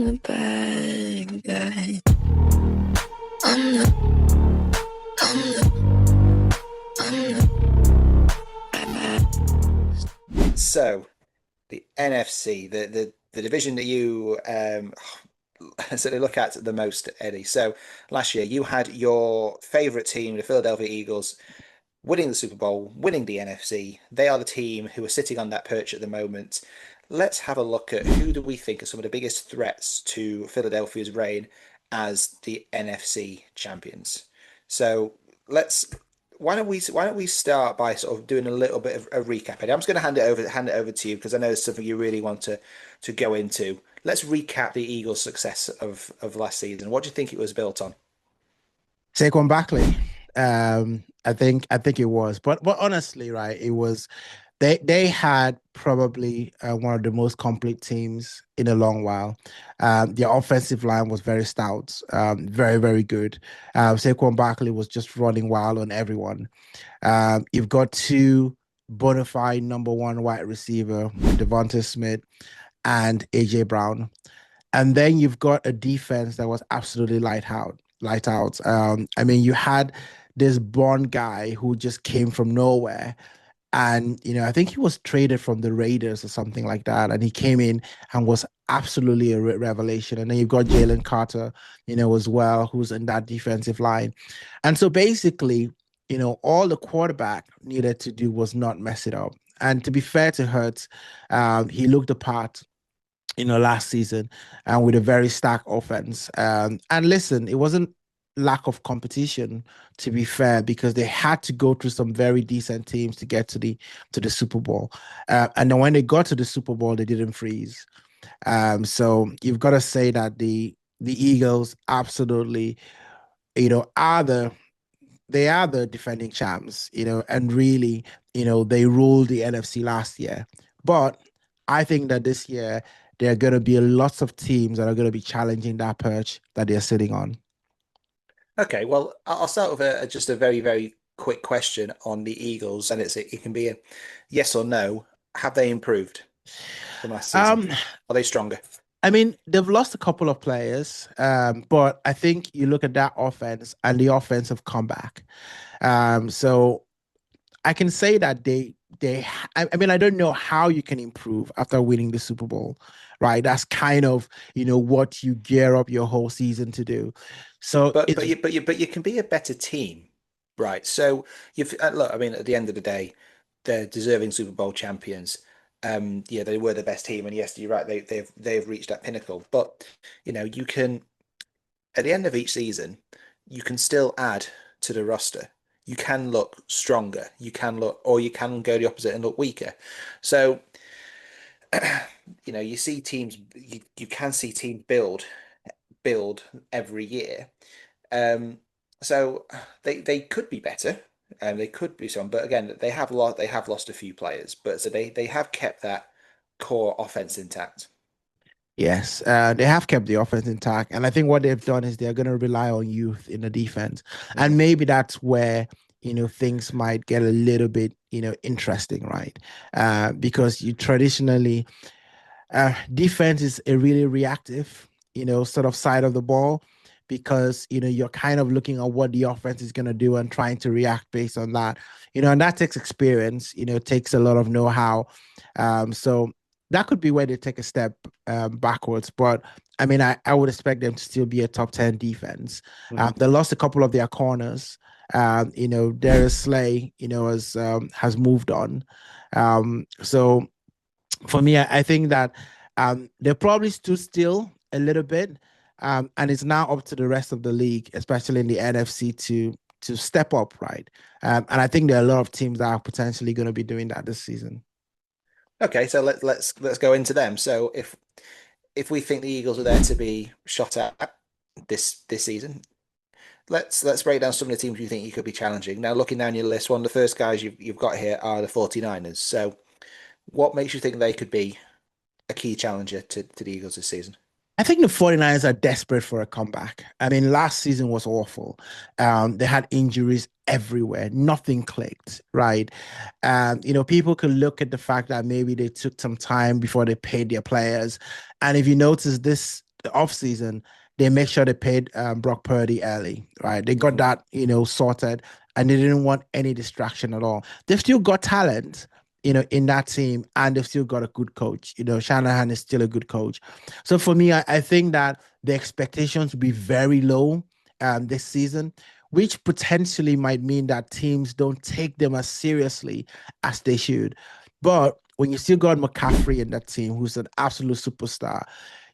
The bad guy. I'm the, I'm the, I'm the bad. So, the NFC, the division that you sort of look at the most, Eddie. So, last year you had your favorite team, the Philadelphia Eagles, winning the Super Bowl, winning the NFC. They are the team who are sitting on that perch at the moment. Let's have a look at who do we think are some of the biggest threats to Philadelphia's reign as the NFC champions. So let's why don't we start by sort of doing a little bit of a recap. Eddie, I'm just going to hand it over to you because I know it's something you really want to go into. Let's recap the Eagles' success of last season. What do you think it was built on? Saquon Barkley. I think it was, but honestly, right, it was they had probably one of the most complete teams in a long while. Their offensive line was very stout, very very good. Saquon Barkley was just running wild on everyone. You've got two bona fide number one wide receiver, Devonta Smith and AJ Brown. And then you've got a defense that was absolutely light out, light out. I mean, you had this born guy who just came from nowhere. And, I think he was traded from the Raiders or something like that. And he came in and was absolutely a revelation. And then you've got Jalen Carter, as well, who's in that defensive line. And so basically, all the quarterback needed to do was not mess it up. And to be fair to Hurts, he looked the part last season and with a very stacked offense. And listen, it wasn't lack of competition, to be fair, because they had to go through some very decent teams to get to the Super Bowl. And then when they got to the Super Bowl, they didn't freeze. So you've got to say that the Eagles absolutely, are the defending champs, and really, they ruled the NFC last year. But I think that this year there are going to be lots of teams that are going to be challenging that perch that they're sitting on. Okay, well, I'll start with just a very, very quick question on the Eagles, and it can be a yes or no. Have they improved from last season? Um, Are they stronger? I mean, they've lost a couple of players, but I think you look at that offense and the offensive comeback. So I can say that I mean, I don't know how you can improve after winning the Super Bowl, right? That's kind of, what you gear up your whole season to do. So But it's but you can be a better team, right? So you've look. I mean, at the end of the day, they're deserving Super Bowl champions. Yeah, they were the best team, and yes, you're right. They've reached that pinnacle. But you can at the end of each season, you can still add to the roster. You can look stronger. You can look, or you can go the opposite and look weaker. So, you see teams, you can see teams build every year. Um, so they could be better, and they could be some, but again, they have lost a few players, but so they have kept that core offense intact. Yes, they have kept the offense intact, and I think what they've done is they're going to rely on youth in the defense, and Hmm. maybe that's where things might get a little bit interesting, right? Because you traditionally defense is a really reactive, sort of side of the ball because you're kind of looking at what the offense is going to do and trying to react based on that, and that takes experience, takes a lot of know-how. So that could be where they take a step backwards. But I mean, I would expect them to still be a top 10 defense. Hmm. They lost a couple of their corners. Darius Slay, has moved on. So for me, I think that they probably stood still a little bit, and it's now up to the rest of the league, especially in the NFC, to step up, right? And I think there are a lot of teams that are potentially going to be doing that this season. Okay, so let's go into them. So if we think the Eagles are there to be shot at this season, let's break down some of the teams you think you could be challenging. Now, looking down your list, one of the first guys you've got here are the 49ers. So, what makes you think they could be a key challenger to the Eagles this season? I think the 49ers are desperate for a comeback. I mean, last season was awful. They had injuries everywhere. Nothing clicked, right? People could look at the fact that maybe they took some time before they paid their players. And if you notice this the offseason, they make sure they paid Brock Purdy early, right? They got that, sorted, and they didn't want any distraction at all. They've still got talent, in that team, and they've still got a good coach. Shanahan is still a good coach. So for me, I think that the expectations will be very low this season, which potentially might mean that teams don't take them as seriously as they should. But when you still got McCaffrey in that team, who's an absolute superstar,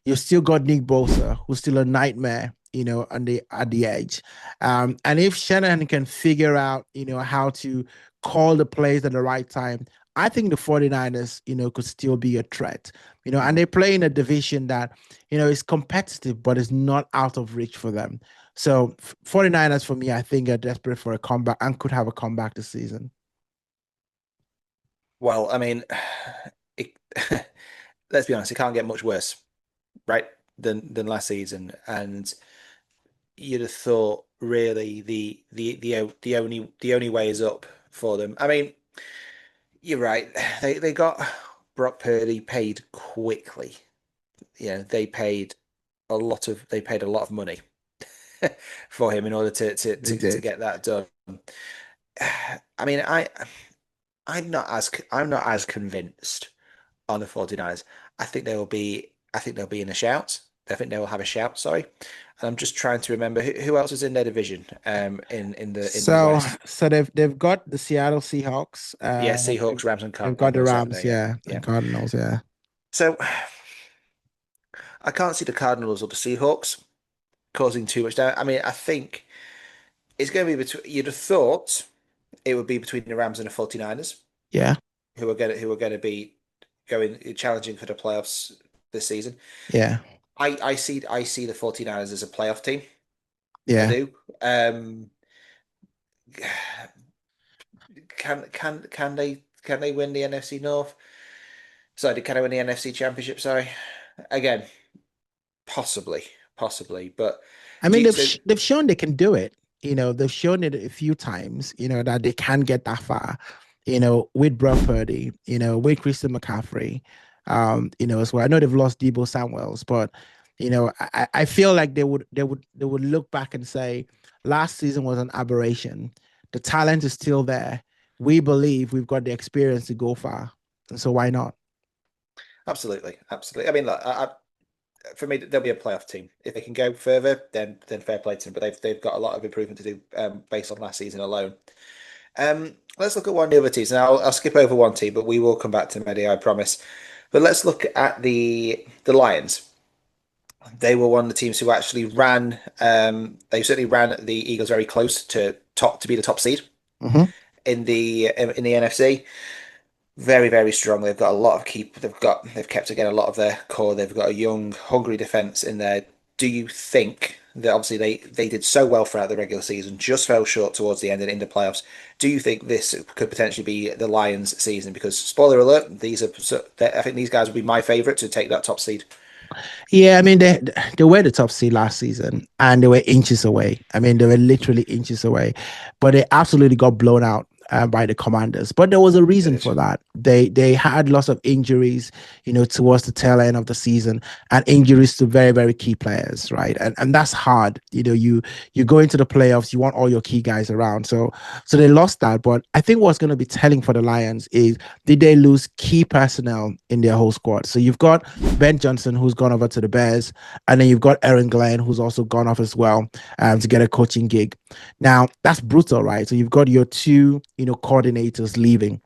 you've still got Nick Bosa, who's still a nightmare, at the edge. And if Shanahan can figure out, how to call the plays at the right time, I think the 49ers, could still be a threat. And they play in a division that, is competitive, but is not out of reach for them. So 49ers for me, I think are desperate for a comeback and could have a comeback this season. Well, I mean, it, let's be honest, it can't get much worse, right, than last season. And you'd have thought really the only way is up for them. I mean, you're right. They got Brock Purdy paid quickly. They paid a lot of money for him in order to get that done. I mean, I'm not as convinced on the 49ers. I think they'll be in a shout. I think they will have a shout, sorry. And I'm just trying to remember who else is in their division in the West. So they've got the Seattle Seahawks. Yeah, Seahawks, Rams, and They've got the Cardinals, Rams, yeah. and Cardinals, yeah. So I can't see the Cardinals or the Seahawks causing too much damage. I mean, I think it's going to be between. You'd have thought it would be between the Rams and the 49ers. Yeah. Who are going to be challenging for the playoffs this season. Yeah. I see the 49ers as a playoff team. Yeah. I do. Can they win the NFC North? Sorry, can they win the NFC Championship? Sorry. Again, possibly, but I mean, they've shown they can do it. They've shown it a few times. That they can get that far. With Brock Purdy. With Christian McCaffrey. As well. I know they've lost Deebo Samuels, but I feel like they would look back and say last season was an aberration. The talent is still there. We believe we've got the experience to go far, and so why not? Absolutely. I mean, look, for me, they'll be a playoff team. If they can go further, then fair play to them. But they've got a lot of improvement to do based on last season alone. Let's look at one of the other teams. Now, I'll skip over one team, but we will come back to Mehdi, I promise. But let's look at the Lions. They were one of the teams who actually ran. They certainly ran the Eagles very close to be the top seed in the NFC. Very, very strong. They've got a lot of They've kept again a lot of their core. They've got a young, hungry defense in there. Do you think that obviously they did so well throughout the regular season, just fell short towards the end and in the playoffs? Do you think this could potentially be the Lions' season? Because spoiler alert, I think these guys would be my favorite to take that top seed. Yeah, I mean they were the top seed last season, and they were inches away. I mean, they were literally inches away, but they absolutely got blown out by the Commanders. But there was a reason for that. They had lots of injuries, towards the tail end of the season, and injuries to very, very key players, right? And that's hard. You go into the playoffs, you want all your key guys around. So they lost that. But I think what's going to be telling for the Lions is, did they lose key personnel in their whole squad? So you've got Ben Johnson, who's gone over to the Bears, and then you've got Aaron Glenn, who's also gone off as well to get a coaching gig. Now, that's brutal, right? So you've got your two coordinators leaving.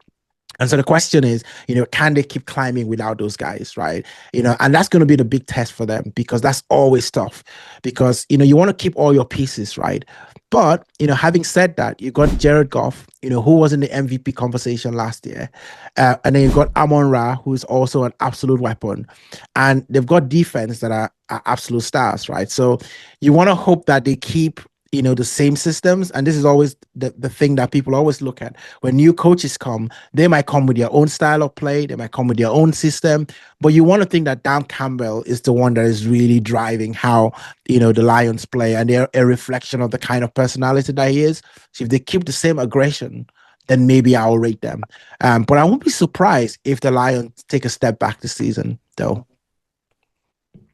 And so the question is, can they keep climbing without those guys, right? And that's going to be the big test for them, because that's always tough, because, you want to keep all your pieces, right? But, having said that, you got Jared Goff, who was in the MVP conversation last year. And then you've got Amon-Ra, who's also an absolute weapon. And they've got defense that are absolute stars, right? So you want to hope that they keep the same systems. And this is always the thing that people always look at. When new coaches come, they might come with their own style of play. They might come with their own system. But you want to think that Dan Campbell is the one that is really driving how, the Lions play. And they're a reflection of the kind of personality that he is. So if they keep the same aggression, then maybe I'll rate them. But I won't be surprised if the Lions take a step back this season, though.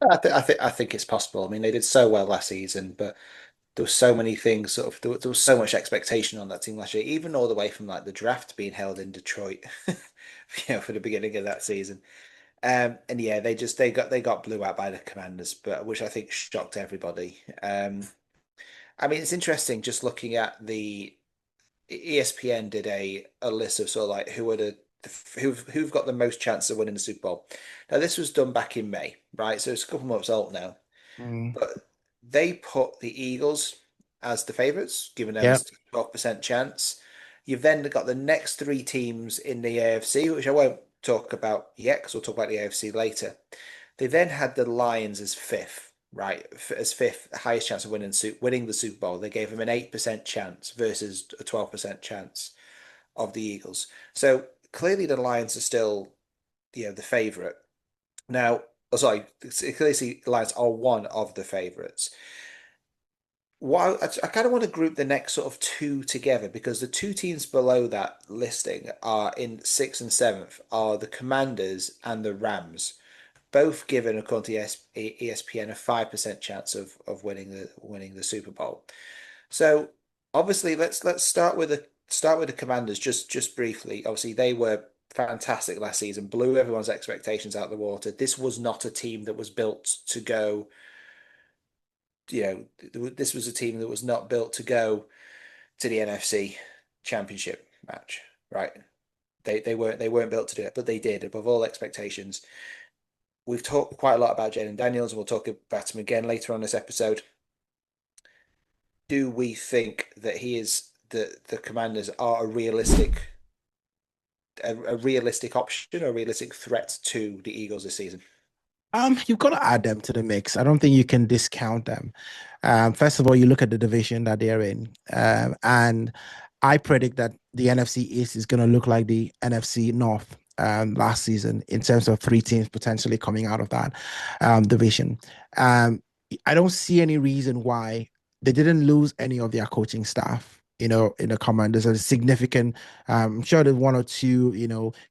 I think it's possible. I mean, they did so well last season, but there were so many things. Sort of, there was so much expectation on that team last year, even all the way from like the draft being held in Detroit, for the beginning of that season. And yeah, they got blew out by the Commanders, but which I think shocked everybody. I mean, it's interesting just looking at the ESPN did a list of sort of like who are who've got the most chance of winning the Super Bowl. Now this was done back in May, right? So it's a couple months old now, Mm. but they put the Eagles as the favourites, giving them a Yep. 12% chance. You've then got the next three teams in the AFC, which I won't talk about yet because we'll talk about the AFC later. They then had the Lions as fifth, right? As fifth, highest chance of winning the Super Bowl. They gave them an 8% chance versus a 12% chance of the Eagles. So clearly the Lions are still, the favourite. Now, oh, sorry, clearly the Lions are one of the favourites. I kind of want to group the next sort of two together because the two teams below that listing are in sixth and seventh are the Commanders and the Rams, both given according to ESPN a 5% chance of winning the Super Bowl. So obviously let's start with the Commanders just briefly. Obviously they were fantastic last season, blew everyone's expectations out of the water. This was not a team that was built to go, this was a team that was not built to go to the NFC Championship match, right? They weren't built to do it, but they did above all expectations. We've talked quite a lot about Jalen Daniels, and we'll talk about him again later on this episode. Do we think that he is the Commanders are a realistic option, a realistic threat to the Eagles this season? You've got to add them to the mix. I don't think you can discount them. First of all, you look at the division that they're in, and I predict that the NFC East is going to look like the NFC North last season in terms of three teams potentially coming out of that division. Um, I don't see any reason why they didn't lose any of their coaching staff. In the command, there's a significant. I'm sure there's one or two,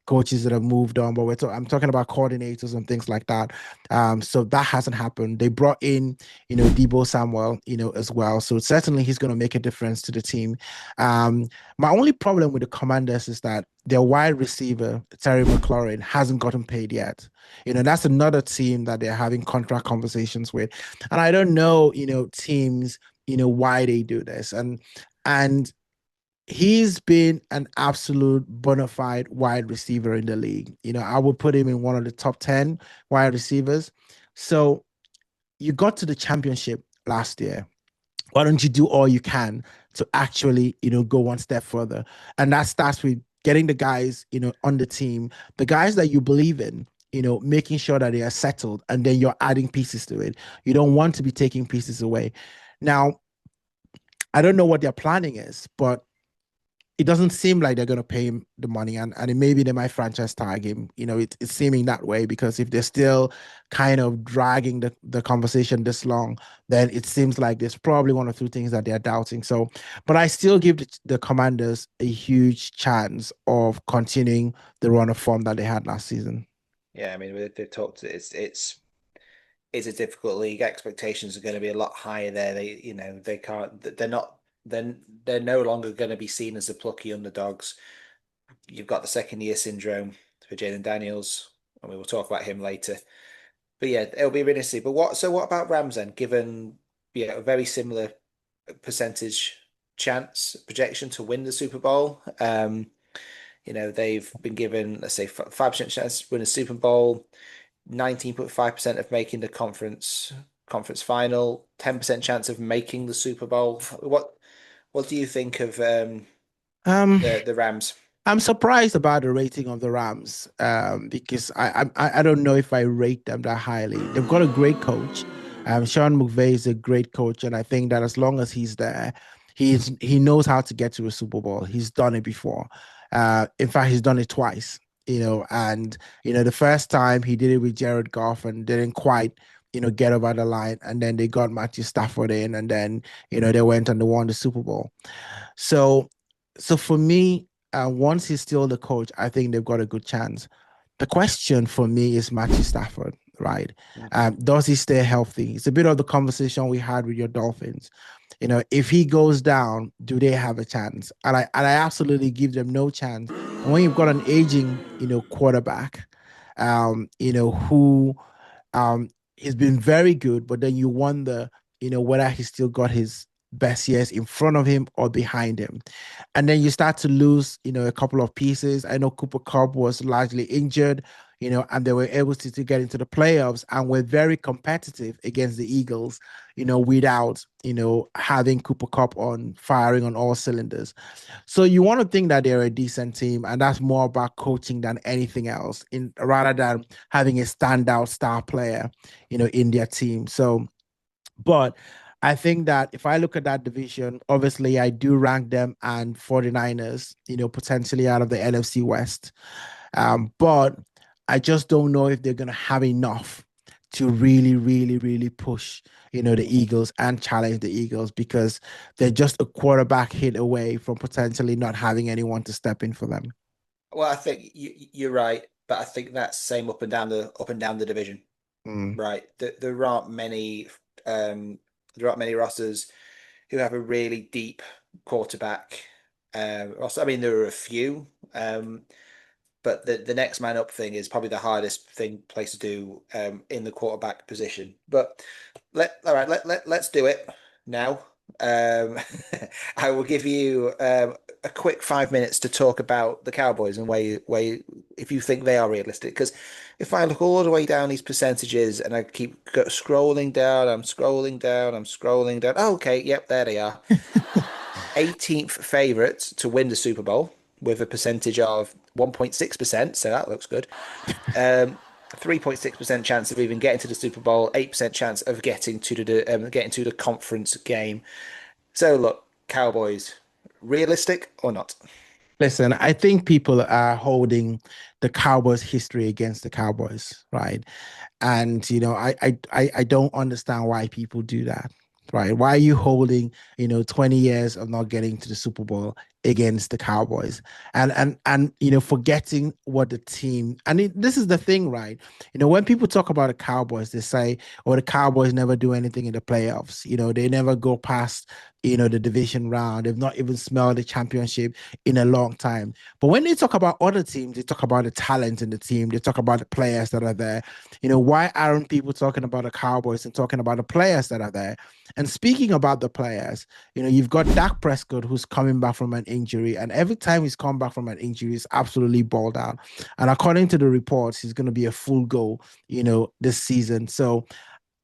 coaches that have moved on, but I'm talking about coordinators and things like that. So that hasn't happened. They brought in, Debo Samuel, as well. So certainly he's going to make a difference to the team. My only problem with the Commanders is that their wide receiver, Terry McLaurin, hasn't gotten paid yet. That's another team that they're having contract conversations with. And I don't know, teams, why they do this. And he's been an absolute bona fide wide receiver in the league. I would put him in one of the top 10 wide receivers. So you got to the championship last year. Why don't you do all you can to actually, go one step further? And that starts with getting the guys, on the team, the guys that you believe in, making sure that they are settled, and then you're adding pieces to it. You don't want to be taking pieces away. Now, I don't know what their planning is, but it doesn't seem like they're going to pay him the money, and maybe they might franchise tag him. It's seeming that way because if they're still kind of dragging the conversation this long, then it seems like there's probably one or two things that they're doubting. So, but I still give the Commanders a huge chance of continuing the run of form that they had last season. Yeah, I mean they've talked. It's a difficult league. Expectations are going to be a lot higher there. They can't. They're not. They're no longer going to be seen as the plucky underdogs. You've got the second year syndrome for Jalen Daniels, and we will talk about him later. But yeah, it'll be really interesting. But what about Rams then? Given a very similar percentage chance projection to win the Super Bowl. They've been given, let's say, 5% chance to win a Super Bowl, 19.5% of making the conference final, 10% chance of making the Super Bowl. What do you think of Um, the Rams? I'm surprised about the rating of the Rams because I don't know if I rate them that highly. They've got a great coach. Sean McVay is a great coach, and I think that as long as he's there, he knows how to get to a Super Bowl. He's done it before. In fact, he's done it twice. And the first time he did it with Jared Goff and didn't quite get over the line, and then they got Matthew Stafford in, and then they went and they won the Super Bowl. So, so for me, once he's still the coach, I think they've got a good chance. The question for me is Matthew Stafford. right? Does he stay healthy? It's a bit of the conversation we had with your Dolphins. If he goes down, do they have a chance? And I absolutely give them no chance. And when you've got an aging, quarterback, who he's been very good, but then you wonder, whether he's still got his best years in front of him or behind him. And then you start to lose, a couple of pieces. I know Cooper Kupp was largely injured, and they were able to get into the playoffs and were very competitive against the Eagles, without, having Cooper Kupp on firing on all cylinders. So you want to think that they're a decent team, and that's more about coaching than anything else, rather than having a standout star player, in their team. So, but I think that if I look at that division, obviously I do rank them and 49ers, potentially out of the NFC West. But I just don't know if they're going to have enough to really, really, really push, the Eagles and challenge the Eagles, because they're just a quarterback hit away from potentially not having anyone to step in for them. Well, I think you're right, but I think that's same up and down the division. Right. There aren't many rosters who have a really deep quarterback roster. I mean, there are a few, but the next man up thing is probably the hardest place to do in the quarterback position. But let's do it now. I will give you a quick 5 minutes to talk about the Cowboys and if you think they are realistic. Because if I look all the way down these percentages and I keep scrolling down, I'm scrolling down, I'm scrolling down. Oh, okay, yep, there they are. 18th favorite to win the Super Bowl with a percentage of 1.6%, so that looks good. 3.6% chance of even getting to the Super Bowl, 8% chance of getting to the conference game. So look, Cowboys, realistic or not? Listen, I think people are holding the Cowboys' history against the Cowboys, right? And I don't understand why people do that, right? Why are you holding 20 years of not getting to the Super Bowl against the Cowboys, and forgetting what the team, and this is the thing, right? When people talk about the Cowboys, they say, "Oh, the Cowboys never do anything in the playoffs. They never go past the division round. They've not even smelled the championship in a long time." But when they talk about other teams, they talk about the talent in the team. They talk about the players that are there. Why aren't people talking about the Cowboys and talking about the players that are there? And speaking about the players, you've got Dak Prescott, who's coming back from an injury, and every time he's come back from an injury, he's absolutely balled out. And according to the reports, he's going to be a full go, this season. So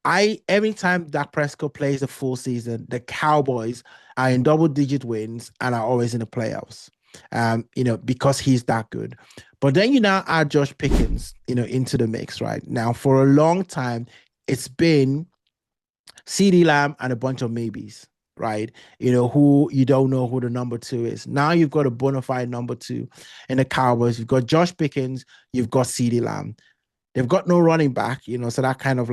every time Dak Prescott plays the full season, the Cowboys are in double-digit wins and are always in the playoffs. Because he's that good. But then you now add Josh Pickens, into the mix, right? Now, for a long time, it's been CeeDee Lamb and a bunch of maybes, right? Who you don't know who the number two is. Now you've got a bona fide number two in the Cowboys. You've got Josh Pickens, you've got CeeDee Lamb. They've got no running back, so that kind of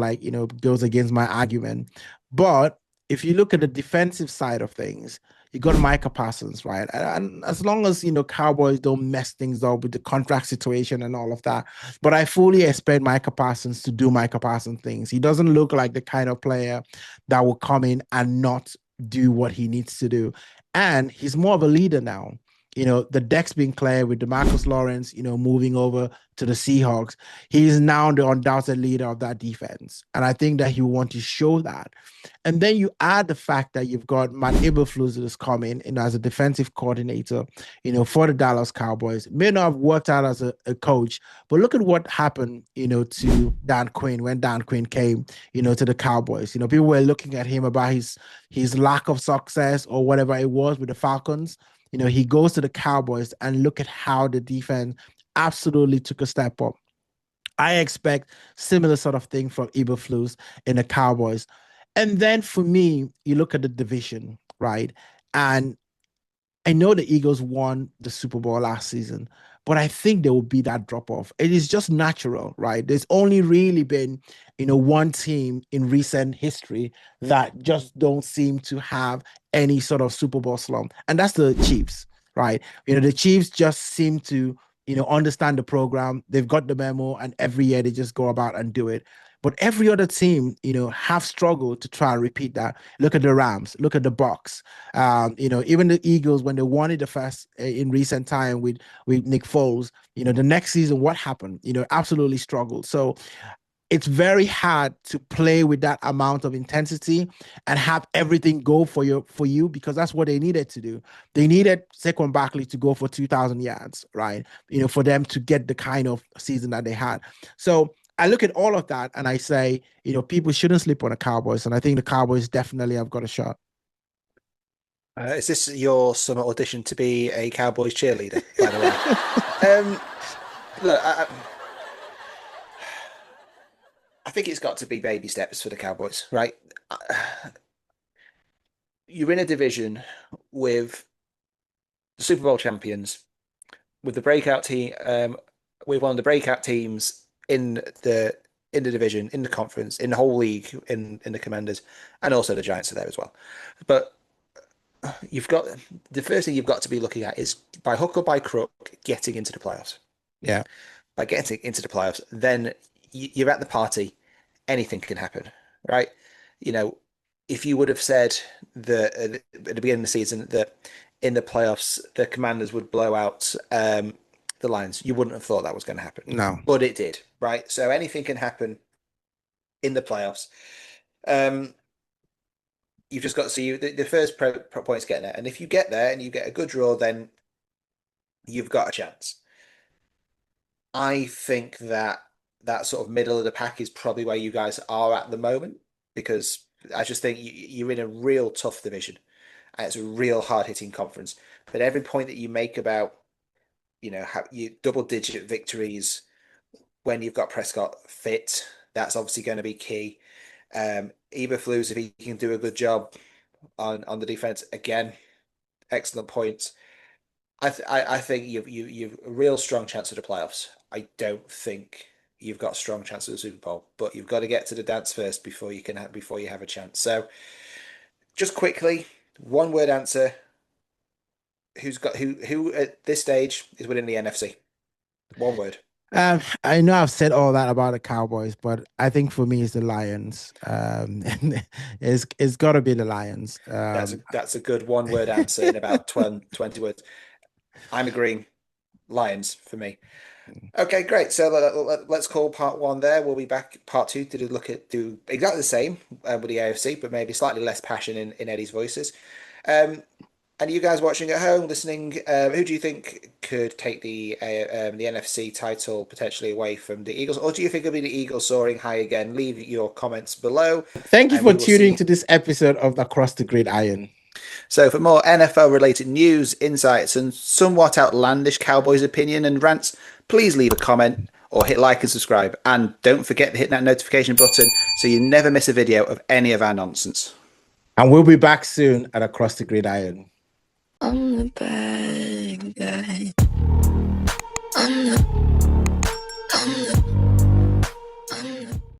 goes against my argument. But if you look at the defensive side of things, you got Micah Parsons, right? And as long as, Cowboys don't mess things up with the contract situation and all of that. But I fully expect Micah Parsons to do Micah Parsons things. He doesn't look like the kind of player that will come in and not do what he needs to do. And he's more of a leader now. The deck's been cleared with DeMarcus Lawrence, moving over to the Seahawks. He's now the undoubted leader of that defense. And I think that he will want to show that. And then you add the fact that you've got Matt Eberflus that's coming in as a defensive coordinator, for the Dallas Cowboys. May not have worked out as a coach, but look at what happened, to Dan Quinn when Dan Quinn came, to the Cowboys. People were looking at him about his lack of success or whatever it was with the Falcons. He goes to the Cowboys and look at how the defense absolutely took a step up. I expect similar sort of thing from Eberflus in the Cowboys. And then for me, you look at the division, right? And I know the Eagles won the Super Bowl last season, but I think there will be that drop off. It is just natural, right? There's only really been, one team in recent history that just don't seem to have any sort of Super Bowl slump, and that's the Chiefs, right? The Chiefs just seem to, understand the program. They've got the memo, and every year they just go about and do it. But every other team, have struggled to try and repeat that. Look at the Rams, look at the Bucks. Even the Eagles, when they won it the first in recent time with Nick Foles, the next season, what happened? Absolutely struggled. So it's very hard to play with that amount of intensity and have everything go for you because that's what they needed to do. They needed Saquon Barkley to go for 2,000 yards, right? For them to get the kind of season that they had. So I look at all of that and I say, people shouldn't sleep on the Cowboys, and I think the Cowboys definitely have got a shot. Is this your summer audition to be a Cowboys cheerleader, by the way? Look, I think it's got to be baby steps for the Cowboys, right? You're in a division with the Super Bowl champions, with the breakout team, with one of the breakout teams in the division, in the conference, in the whole league, in the Commanders, and also the Giants are there as well. But you've got the first thing you've got to be looking at is by hook or by crook getting into the playoffs. Yeah. By getting into the playoffs, then you're at the party. Anything can happen, right? If you would have said that at the beginning of the season that in the playoffs the Commanders would blow out the Lions, you wouldn't have thought that was going to happen. No. But it did, right? So anything can happen in the playoffs. You've just got to see the first point is getting there, and if you get there and you get a good draw, then you've got a chance. I think that sort of middle of the pack is probably where you guys are at the moment, because I just think you're in a real tough division and it's a real hard hitting conference. But every point that you make about, you double digit victories when you've got Prescott fit, that's obviously going to be key. Eberflus, if he can do a good job on the defense, again, excellent points. I think you've a real strong chance of the playoffs. I don't think you've got a strong chance of the Super Bowl, but you've got to get to the dance first before you have a chance. So, just quickly, one word answer: who at this stage is winning the NFC? One word. I know I've said all that about the Cowboys, but I think for me it's the Lions. It's got to be the Lions. That's a good one word answer in about 20 words. I'm agreeing. Lions for me. Okay, great. So let's call part one there. We'll be back part two to do exactly the same with the AFC, but maybe slightly less passion in Eddie's voices. And you guys watching at home, listening, who do you think could take the NFC title potentially away from the Eagles? Or do you think it'll be the Eagles soaring high again? Leave your comments below. Thank you for tuning to this episode of Across the Gridiron. So for more NFL related news, insights, and somewhat outlandish Cowboys opinion and rants, please leave a comment or hit like and subscribe. And don't forget to hit that notification button so you never miss a video of any of our nonsense. And we'll be back soon at Across the Gridiron. I'm the bad.